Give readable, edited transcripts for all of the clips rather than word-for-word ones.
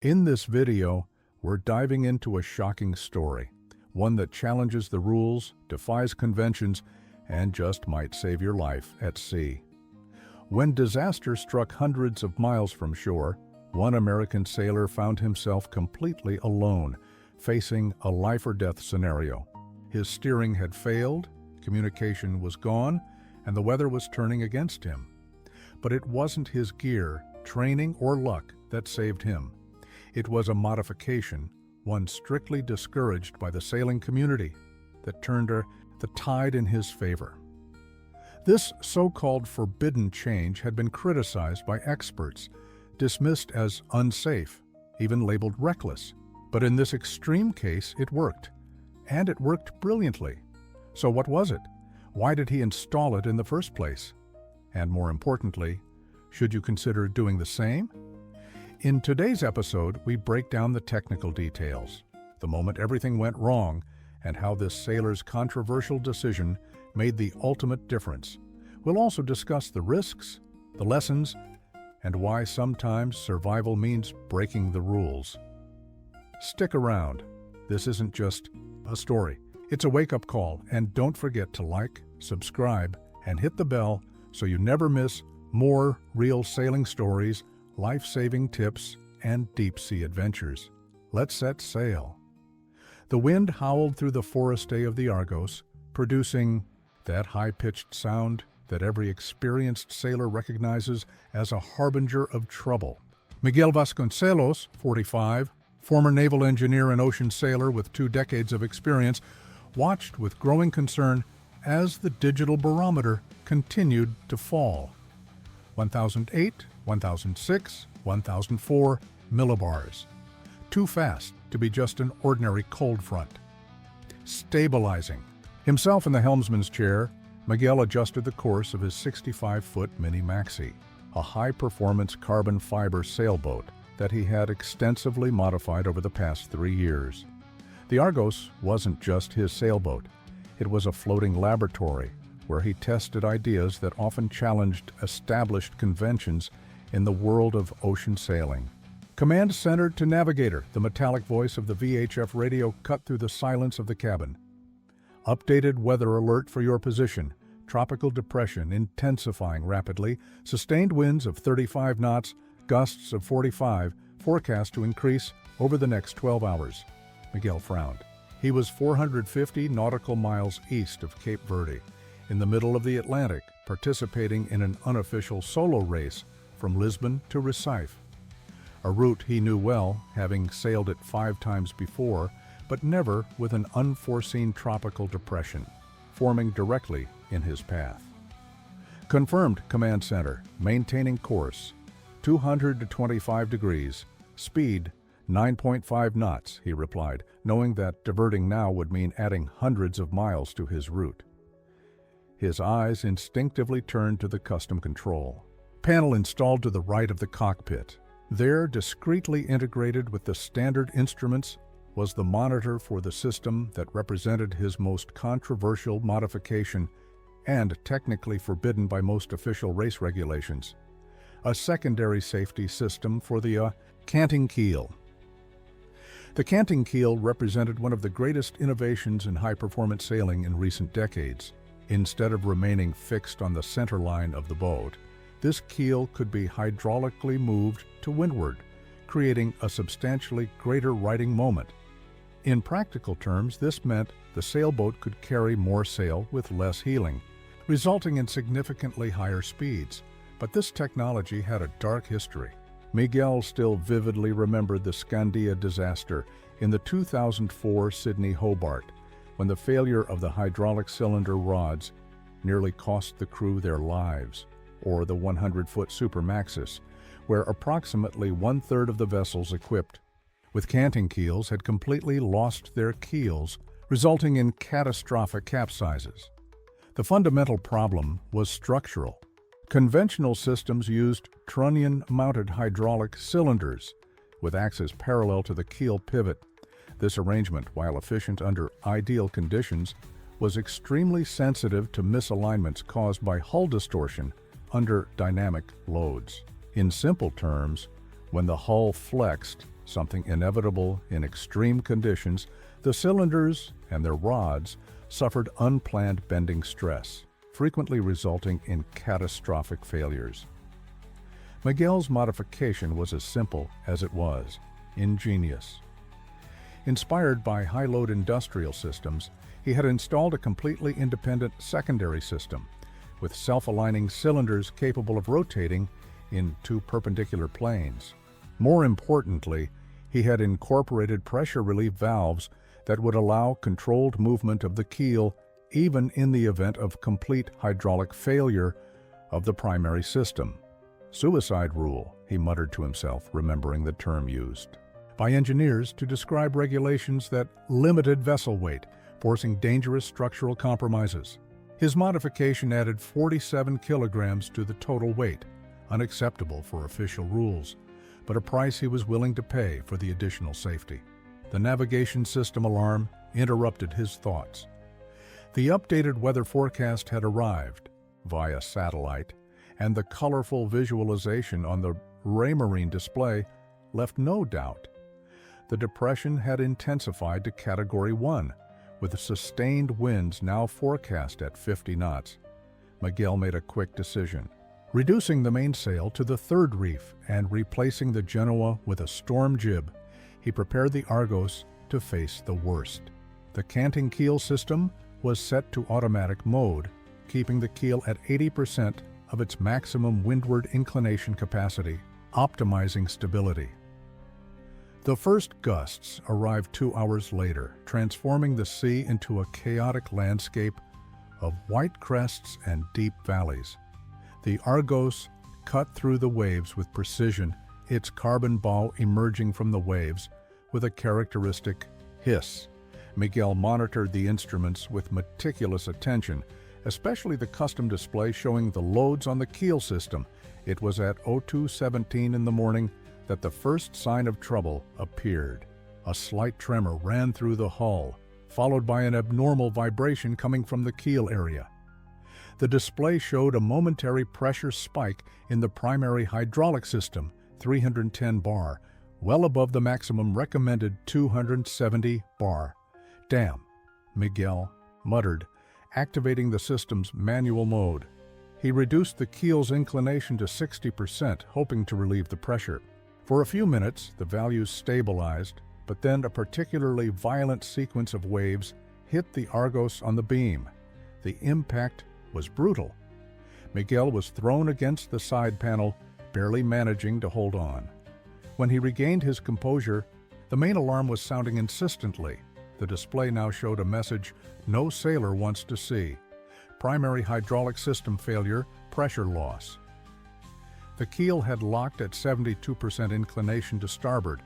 In this video, we're diving into a shocking story, one that challenges the rules, defies conventions, and just might save your life at sea. When disaster struck hundreds of miles from shore, one American sailor found himself completely alone, facing a life-or-death scenario. His steering had failed, communication was gone, and the weather was turning against him. But it wasn't his gear, training, or luck that saved him. It was a modification, one strictly discouraged by the sailing community, that turned the tide in his favor. This so-called forbidden change had been criticized by experts, dismissed as unsafe, even labeled reckless. But in this extreme case, it worked. And it worked brilliantly. So what was it? Why did he install it in the first place? And more importantly, should you consider doing the same? In today's episode, we break down the technical details, the moment everything went wrong, and how this sailor's controversial decision made the ultimate difference. We'll also discuss the risks, the lessons, and why sometimes survival means breaking the rules. Stick around. This isn't just a story. It's a wake-up call, and don't forget to like, subscribe, and hit the bell so you never miss more real sailing stories, life-saving tips, and deep-sea adventures. Let's set sail. The wind howled through the forestay of the Argos, producing that high-pitched sound that every experienced sailor recognizes as a harbinger of trouble. Miguel Vasconcelos, 45, former naval engineer and ocean sailor with 2 decades of experience, watched with growing concern as the digital barometer continued to fall. 1008, 1006, 1004 millibars. Too fast to be just an ordinary cold front. Stabilizing. Himself in the helmsman's chair, Miguel adjusted the course of his 65-foot Mini Maxi, a high-performance carbon fiber sailboat that he had extensively modified over the past 3 years. The Argos wasn't just his sailboat. It was a floating laboratory where he tested ideas that often challenged established conventions in the world of ocean sailing. Command center to navigator, the metallic voice of the VHF radio cut through the silence of the cabin. Updated weather alert for your position. Tropical depression intensifying rapidly. Sustained winds of 35 knots, gusts of 45, forecast to increase over the next 12 hours. Miguel frowned. He was 450 nautical miles east of Cape Verde, in the middle of the Atlantic, participating in an unofficial solo race from Lisbon to Recife. A route he knew well, having sailed it 5 times before, but never with an unforeseen tropical depression, forming directly in his path. Confirmed, Command Center, maintaining course, 225 degrees, speed 9.5 knots, he replied, knowing that diverting now would mean adding hundreds of miles to his route. His eyes instinctively turned to the custom control panel installed to the right of the cockpit. There, discreetly integrated with the standard instruments, was the monitor for the system that represented his most controversial modification and technically forbidden by most official race regulations. A secondary safety system for the canting keel. The canting keel represented one of the greatest innovations in high-performance sailing in recent decades. Instead of remaining fixed on the center line of the boat, this keel could be hydraulically moved to windward, creating a substantially greater riding moment. In practical terms, this meant the sailboat could carry more sail with less heeling, resulting in significantly higher speeds. But this technology had a dark history. Miguel still vividly remembered the Scandia disaster in the 2004 Sydney Hobart, when the failure of the hydraulic cylinder rods nearly cost the crew their lives, or the 100-foot Supermaxis, where approximately 1/3 of the vessels equipped with canting keels had completely lost their keels, resulting in catastrophic capsizes. The fundamental problem was structural. Conventional systems used trunnion-mounted hydraulic cylinders with axes parallel to the keel pivot. This arrangement, while efficient under ideal conditions, was extremely sensitive to misalignments caused by hull distortion under dynamic loads. In simple terms, when the hull flexed, something inevitable in extreme conditions, the cylinders and their rods suffered unplanned bending stress, frequently resulting in catastrophic failures. Miguel's modification was as simple as it was ingenious. Inspired by high-load industrial systems, he had installed a completely independent secondary system, with self-aligning cylinders capable of rotating in two perpendicular planes. More importantly, he had incorporated pressure relief valves that would allow controlled movement of the keel even in the event of complete hydraulic failure of the primary system. Suicide rule, he muttered to himself, remembering the term used by engineers to describe regulations that limited vessel weight, forcing dangerous structural compromises. His modification added 47 kilograms to the total weight, unacceptable for official rules, but a price he was willing to pay for the additional safety. The navigation system alarm interrupted his thoughts. The updated weather forecast had arrived via satellite, and the colorful visualization on the Raymarine display left no doubt. The depression had intensified to Category 1, with sustained winds now forecast at 50 knots. Miguel made a quick decision, reducing the mainsail to the third reef and replacing the Genoa with a storm jib. He prepared the Argos to face the worst. The canting keel system was set to automatic mode, keeping the keel at 80% of its maximum windward inclination capacity, optimizing stability. The first gusts arrived 2 hours later, transforming the sea into a chaotic landscape of white crests and deep valleys. The Argos cut through the waves with precision, its carbon bow emerging from the waves with a characteristic hiss. Miguel monitored the instruments with meticulous attention, especially the custom display showing the loads on the keel system. It was at 02:17 in the morning that the first sign of trouble appeared. A slight tremor ran through the hull, followed by an abnormal vibration coming from the keel area. The display showed a momentary pressure spike in the primary hydraulic system, 310 bar, well above the maximum recommended 270 bar. "Damn," Miguel muttered, activating the system's manual mode. He reduced the keel's inclination to 60%, hoping to relieve the pressure. For a few minutes, the values stabilized, but then a particularly violent sequence of waves hit the Argos on the beam. The impact was brutal. Miguel was thrown against the side panel, barely managing to hold on. When he regained his composure, the main alarm was sounding insistently. The display now showed a message no sailor wants to see: primary hydraulic system failure, pressure loss. The keel had locked at 72% inclination to starboard,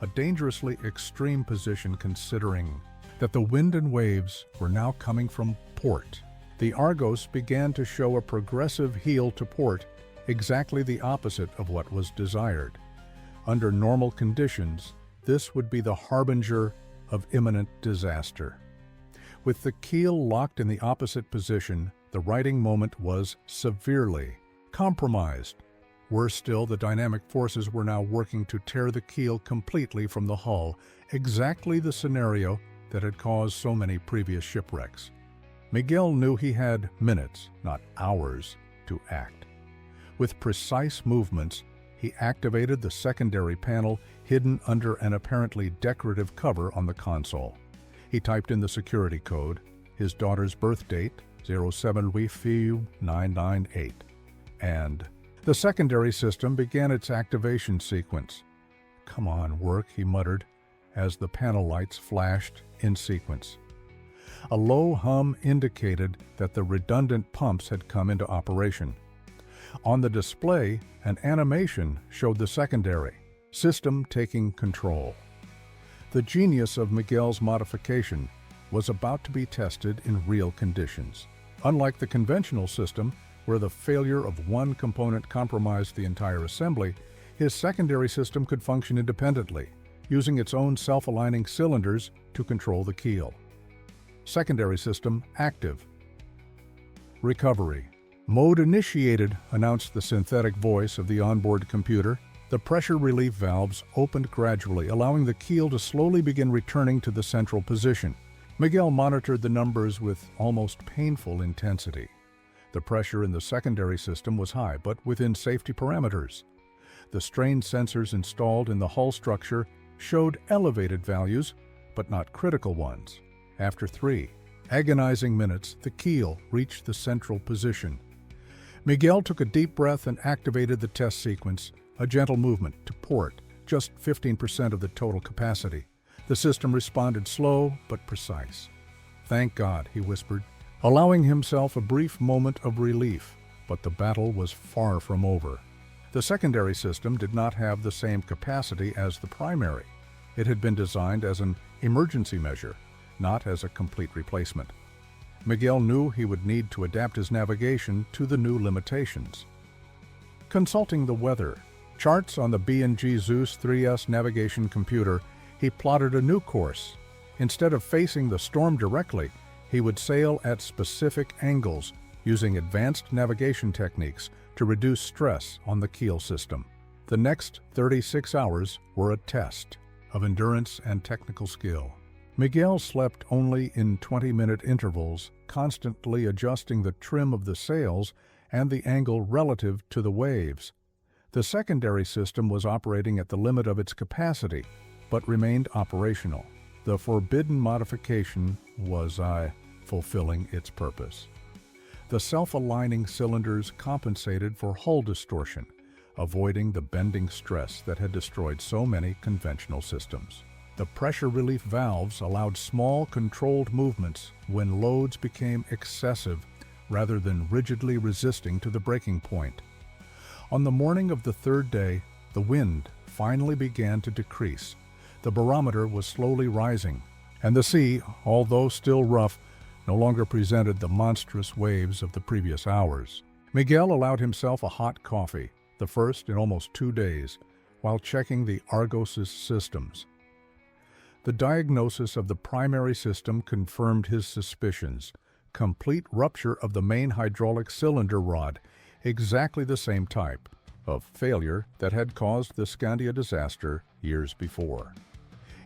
a dangerously extreme position considering that the wind and waves were now coming from port. The Argos began to show a progressive heel to port, exactly the opposite of what was desired. Under normal conditions, this would be the harbinger of imminent disaster. With the keel locked in the opposite position, the righting moment was severely compromised. Worse still, the dynamic forces were now working to tear the keel completely from the hull, exactly the scenario that had caused so many previous shipwrecks. Miguel knew he had minutes, not hours, to act. With precise movements, he activated the secondary panel hidden under an apparently decorative cover on the console. He typed in the security code, his daughter's birth date, 07-998, and the secondary system began its activation sequence. "Come on, work," he muttered, as the panel lights flashed in sequence. A low hum indicated that the redundant pumps had come into operation. On the display, an animation showed the secondary system taking control. The genius of Miguel's modification was about to be tested in real conditions. Unlike the conventional system, where the failure of one component compromised the entire assembly, his secondary system could function independently, using its own self-aligning cylinders to control the keel. Secondary system active. Recovery. Mode initiated, announced the synthetic voice of the onboard computer. The pressure relief valves opened gradually, allowing the keel to slowly begin returning to the central position. Miguel monitored the numbers with almost painful intensity. The pressure in the secondary system was high, but within safety parameters. The strain sensors installed in the hull structure showed elevated values, but not critical ones. After 3 agonizing minutes, the keel reached the central position. Miguel took a deep breath and activated the test sequence, a gentle movement to port, just 15% of the total capacity. The system responded slow but precise. "Thank God," he whispered, allowing himself a brief moment of relief, but the battle was far from over. The secondary system did not have the same capacity as the primary. It had been designed as an emergency measure, not as a complete replacement. Miguel knew he would need to adapt his navigation to the new limitations. Consulting the weather charts on the B&G Zeus 3S navigation computer, he plotted a new course. Instead of facing the storm directly, he would sail at specific angles, using advanced navigation techniques to reduce stress on the keel system. The next 36 hours were a test of endurance and technical skill. Miguel slept only in 20-minute intervals, constantly adjusting the trim of the sails and the angle relative to the waves. The secondary system was operating at the limit of its capacity, but remained operational. The forbidden modification was fulfilling its purpose. The self-aligning cylinders compensated for hull distortion, avoiding the bending stress that had destroyed so many conventional systems. The pressure relief valves allowed small, controlled movements when loads became excessive rather than rigidly resisting to the breaking point. On the morning of the 3rd day, the wind finally began to decrease. The barometer was slowly rising, and the sea, although still rough, no longer presented the monstrous waves of the previous hours. Miguel allowed himself a hot coffee, the first in almost 2 days, while checking the Argos's systems. The diagnosis of the primary system confirmed his suspicions. Complete rupture of the main hydraulic cylinder rod, exactly the same type of failure that had caused the Scandia disaster years before.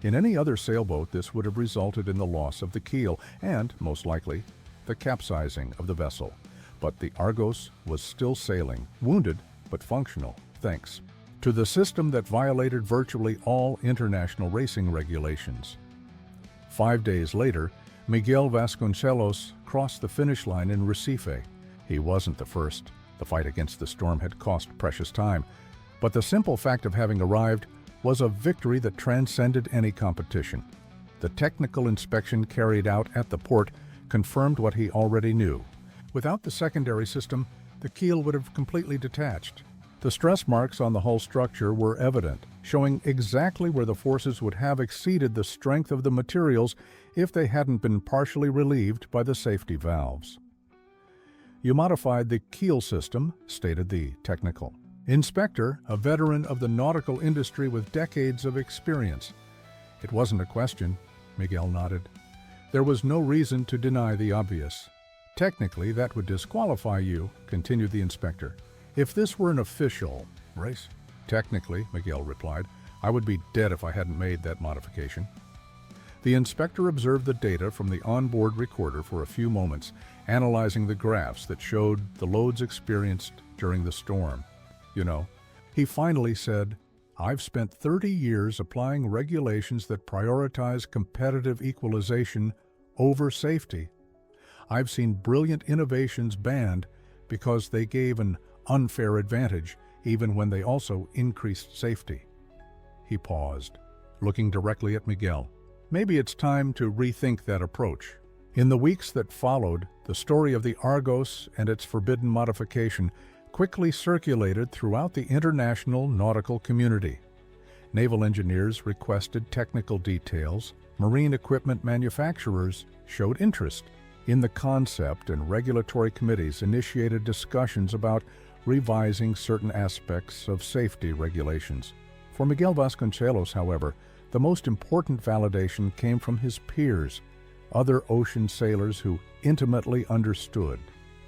In any other sailboat, this would have resulted in the loss of the keel and, most likely, the capsizing of the vessel. But the Argos was still sailing, wounded but functional, thanks to the system that violated virtually all international racing regulations. 5 days later, Miguel Vasconcelos crossed the finish line in Recife. He wasn't the first. The fight against the storm had cost precious time, but the simple fact of having arrived was a victory that transcended any competition. The technical inspection carried out at the port confirmed what he already knew. Without the secondary system, the keel would have completely detached. The stress marks on the hull structure were evident, showing exactly where the forces would have exceeded the strength of the materials if they hadn't been partially relieved by the safety valves. "You modified the keel system," stated the technical inspector, a veteran of the nautical industry with decades of experience. "It wasn't a question," Miguel nodded. "There was no reason to deny the obvious." "Technically, that would disqualify you," continued the inspector. "If this were an official race." "Technically," Miguel replied, "I would be dead if I hadn't made that modification." The inspector observed the data from the onboard recorder for a few moments, analyzing the graphs that showed the loads experienced during the storm. He finally said, "I've spent 30 years applying regulations that prioritize competitive equalization over safety. I've seen brilliant innovations banned because they gave an unfair advantage, even when they also increased safety." He paused, looking directly at Miguel. "Maybe it's time to rethink that approach." In the weeks that followed, the story of the Argos and its forbidden modification quickly circulated throughout the international nautical community. Naval engineers requested technical details, marine equipment manufacturers showed interest in the concept, and regulatory committees initiated discussions about revising certain aspects of safety regulations. For Miguel Vasconcelos, however, the most important validation came from his peers, other ocean sailors who intimately understood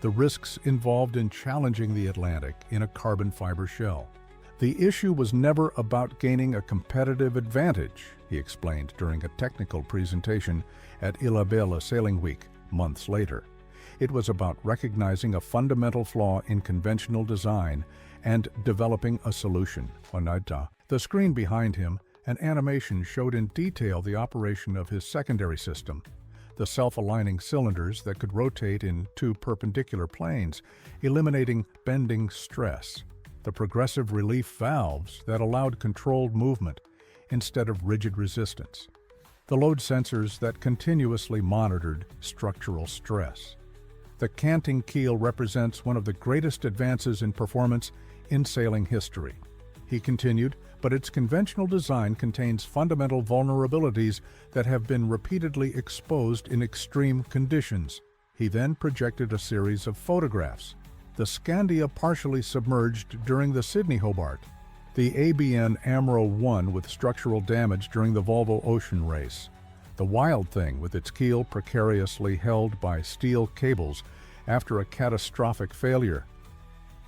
the risks involved in challenging the Atlantic in a carbon fiber shell. The issue was never about gaining a competitive advantage, he explained during a technical presentation at Ilhabela Sailing Week months later. It was about recognizing a fundamental flaw in conventional design and developing a solution. The screen behind him, an animation showed in detail the operation of his secondary system, the self-aligning cylinders that could rotate in two perpendicular planes, eliminating bending stress, the progressive relief valves that allowed controlled movement instead of rigid resistance, the load sensors that continuously monitored structural stress. The canting keel represents one of the greatest advances in performance in sailing history. He continued, but its conventional design contains fundamental vulnerabilities that have been repeatedly exposed in extreme conditions. He then projected a series of photographs. The Scandia partially submerged during the Sydney Hobart, the ABN AMRO 1 with structural damage during the Volvo Ocean Race, the Wild Thing with its keel precariously held by steel cables after a catastrophic failure.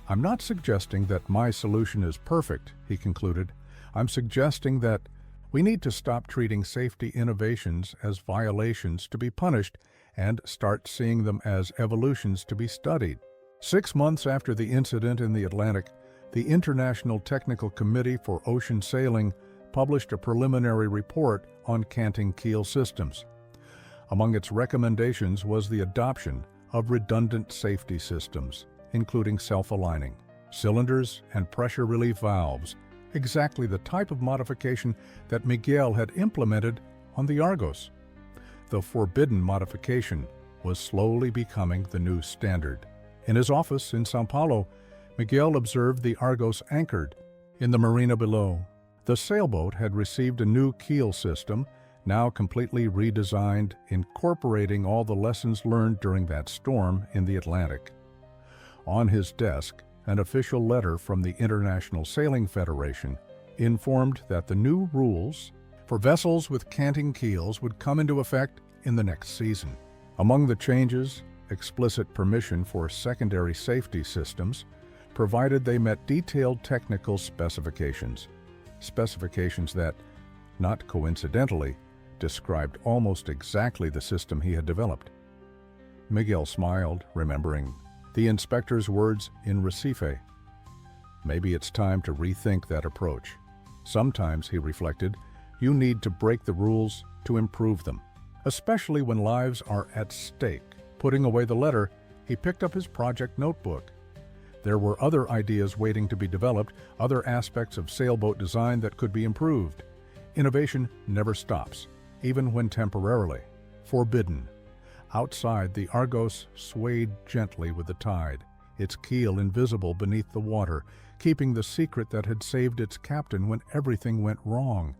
I'm not suggesting that my solution is perfect, he concluded. I'm suggesting that we need to stop treating safety innovations as violations to be punished and start seeing them as evolutions to be studied. 6 months after the incident in the Atlantic, the International Technical Committee for Ocean Sailing published a preliminary report on canting keel systems. Among its recommendations was the adoption of redundant safety systems, including self-aligning, cylinders, and pressure relief valves, exactly the type of modification that Miguel had implemented on the Argos. The forbidden modification was slowly becoming the new standard. In his office in São Paulo, Miguel observed the Argos anchored in the marina below. The sailboat had received a new keel system, now completely redesigned, incorporating all the lessons learned during that storm in the Atlantic. On his desk, an official letter from the International Sailing Federation informed that the new rules for vessels with canting keels would come into effect in the next season. Among the changes, explicit permission for secondary safety systems, provided they met detailed technical specifications that, not coincidentally, described almost exactly the system he had developed. Miguel smiled, remembering the inspector's words in Recife. Maybe it's time to rethink that approach. Sometimes, he reflected, you need to break the rules to improve them, especially when lives are at stake. Putting away the letter, he picked up his project notebook. There were other ideas waiting to be developed, other aspects of sailboat design that could be improved. Innovation never stops, even when temporarily forbidden. Outside, the Argos swayed gently with the tide, its keel invisible beneath the water, keeping the secret that had saved its captain when everything went wrong.